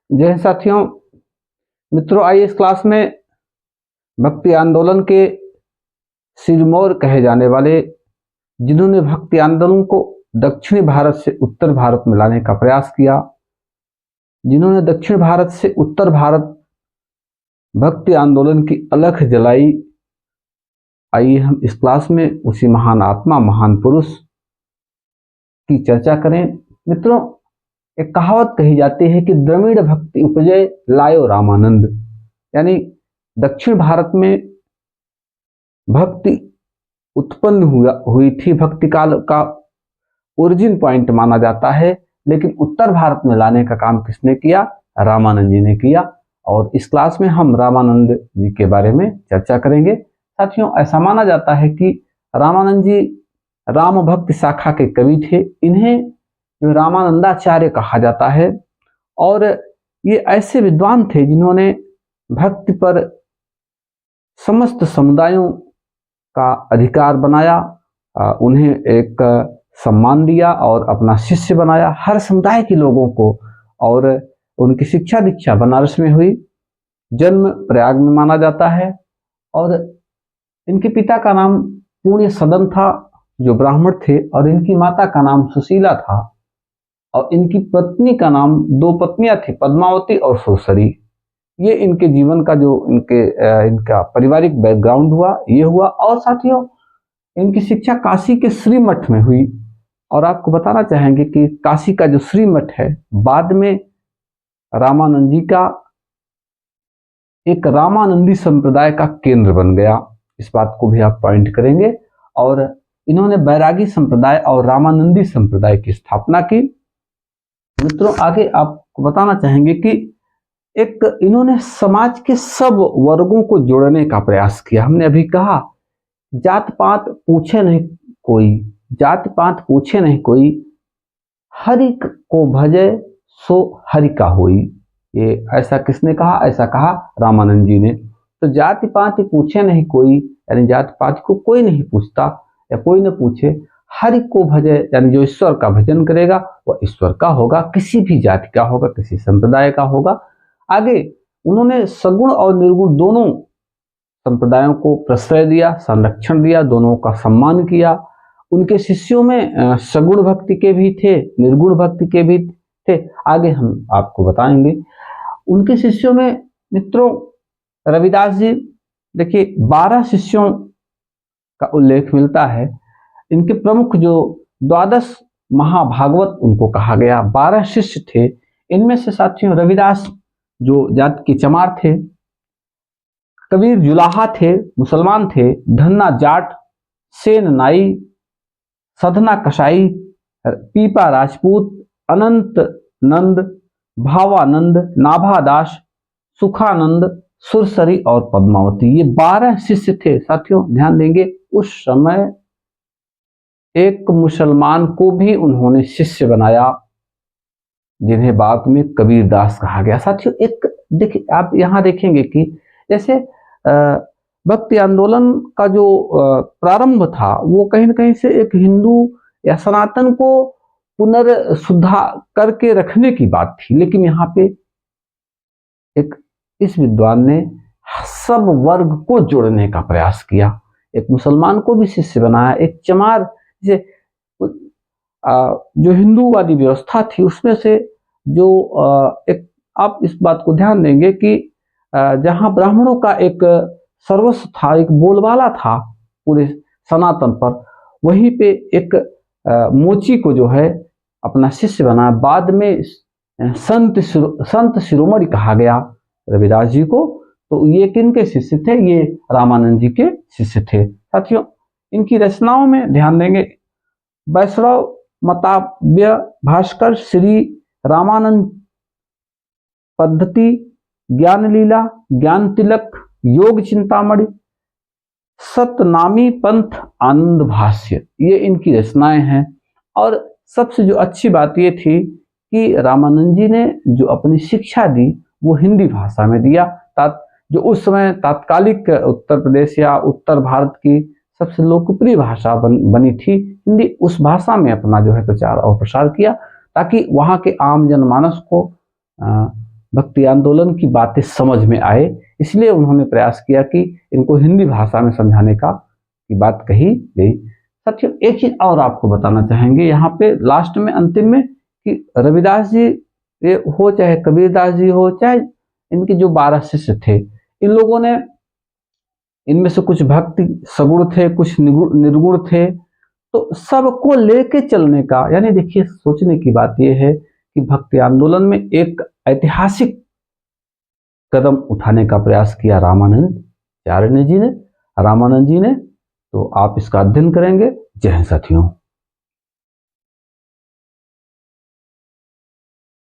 जय हिंद साथियों, मित्रों, आइए इस क्लास में भक्ति आंदोलन के सिरमौर कहे जाने वाले, जिन्होंने भक्ति आंदोलन को दक्षिणी भारत से उत्तर भारत में लाने का प्रयास किया, जिन्होंने दक्षिण भारत से उत्तर भारत भक्ति आंदोलन की अलख जलाई, आइए हम इस क्लास में उसी महान आत्मा, महान पुरुष की चर्चा करें। मित्रों, एक कहावत कही जाती है कि द्रविड़ भक्ति उपजे लायो रामानंद, यानी दक्षिण भारत में भक्ति उत्पन्न हुई थी, भक्ति काल का ओरिजिन पॉइंट माना जाता है, लेकिन उत्तर भारत में लाने का काम किसने किया? रामानंद जी ने किया। और इस क्लास में हम रामानंद जी के बारे में चर्चा करेंगे। साथियों, ऐसा माना जाता है कि रामानंद जी राम भक्ति शाखा के कवि थे। इन्हें जो रामानंदाचार्य कहा जाता है, और ये ऐसे विद्वान थे जिन्होंने भक्ति पर समस्त समुदायों का अधिकार बनाया, उन्हें एक सम्मान दिया और अपना शिष्य बनाया, हर समुदाय के लोगों को। और उनकी शिक्षा दीक्षा बनारस में हुई, जन्म प्रयाग में माना जाता है। और इनके पिता का नाम पुण्य सदन था, जो ब्राह्मण थे, और इनकी माता का नाम सुशीला था, और इनकी पत्नी का नाम, दो पत्नियां थी, पद्मावती और सुरसरी। ये इनके जीवन का जो इनका पारिवारिक बैकग्राउंड हुआ, ये हुआ। और साथियों, इनकी शिक्षा काशी के श्री मठ में हुई। और आपको बताना चाहेंगे कि काशी का जो श्री मठ है, बाद में रामानंद जी का एक रामानंदी संप्रदाय का केंद्र बन गया। इस बात को भी आप पॉइंट करेंगे। और इन्होंने बैरागी संप्रदाय और रामानंदी संप्रदाय की स्थापना की। मित्रों, आगे आपको बताना चाहेंगे कि एक इन्होंने समाज के सब वर्गों को जोड़ने का प्रयास किया। हमने अभी कहा, जात पात पूछे नहीं कोई, जात पात पूछे नहीं कोई, हरि को भजे सो हरि का होई। ये ऐसा किसने कहा? ऐसा कहा रामानंद जी ने। तो जाति पाति पूछे नहीं कोई, यानी जाति पाति को कोई नहीं पूछता या कोई न पूछे। हरि को भजे, यानी जो ईश्वर का भजन करेगा वह ईश्वर का होगा, किसी भी जाति का होगा, किसी संप्रदाय का होगा। आगे उन्होंने सगुण और निर्गुण दोनों संप्रदायों को प्रश्रय दिया, संरक्षण दिया, दोनों का सम्मान किया। उनके शिष्यों में सगुण भक्ति के भी थे, निर्गुण भक्ति के भी थे। आगे हम आपको बताएंगे। उनके शिष्यों में मित्रों रविदास जी, देखिए 12 शिष्यों का उल्लेख मिलता है। इनके प्रमुख जो 12 महाभागवत उनको कहा गया, 12 शिष्य थे। इनमें से साथियों रविदास जो जात के चमार थे, कबीर जुलाहा थे, मुसलमान थे, धन्ना जाट, सेन नाई, सधना कसाई, पीपा राजपूत, अनंत नंद, भावानंद, नाभादास, सुखानंद, सुरसरी और पद्मावती, ये 12 शिष्य थे। साथियों ध्यान देंगे, उस समय एक मुसलमान को भी उन्होंने शिष्य बनाया, जिन्हें बाद में कबीरदास कहा गया। साथियों एक देखिए, आप यहाँ देखेंगे कि जैसे भक्ति आंदोलन का जो प्रारंभ था, वो कहीं न कहीं से एक हिंदू या सनातन को पुनर्शुद्धा करके रखने की बात थी। लेकिन यहाँ पे एक इस विद्वान ने सब वर्ग को जोड़ने का प्रयास किया, एक मुसलमान को भी शिष्य बनाया, एक चमार जे जो हिंदू वाली व्यवस्था थी उसमें से जो एक, आप इस बात को ध्यान देंगे कि जहां ब्राह्मणों का एक सर्वस्व था, एक बोलबाला था पूरे सनातन पर, वहीं पे एक मोची को जो है अपना शिष्य बनाया। बाद में संत शिरोमणि कहा गया रविदास जी को। तो ये किनके शिष्य थे? ये रामानंद जी के शिष्य थे। साथियों इनकी रचनाओं में ध्यान देंगे, वैष्णव मताव्य, भास्कर, श्री रामानंद पद्धति, ज्ञान लीला, ज्ञान तिलक, योग चिंतामणि, सतनामी पंथ, आनंद भाष्य, ये इनकी रचनाएं हैं। और सबसे जो अच्छी बात ये थी कि रामानंद जी ने जो अपनी शिक्षा दी वो हिंदी भाषा में दिया। जो उस समय तात्कालिक उत्तर प्रदेश या उत्तर भारत की सबसे लोकप्रिय भाषा बनी थी हिंदी, उस भाषा में अपना जो है प्रचार और प्रसार किया, ताकि वहाँ के आम जनमानस को भक्ति आंदोलन की बातें समझ में आए, इसलिए उन्होंने प्रयास किया कि इनको हिंदी भाषा में समझाने की बात कही गई। साथियों, एक चीज और आपको बताना चाहेंगे यहाँ पे लास्ट में, अंतिम में, कि रविदास जी ये हो चाहे कबीरदास जी हो, चाहे इनके जो 12 शिष्य थे, इन लोगों ने, इनमें से कुछ भक्ति सगुण थे, कुछ निर्गुण थे, तो सबको लेके चलने का, यानी देखिए सोचने की बात यह है कि भक्ति आंदोलन में एक ऐतिहासिक कदम उठाने का प्रयास किया रामानंद जी ने। तो आप इसका अध्ययन करेंगे। जय हिंद साथियों।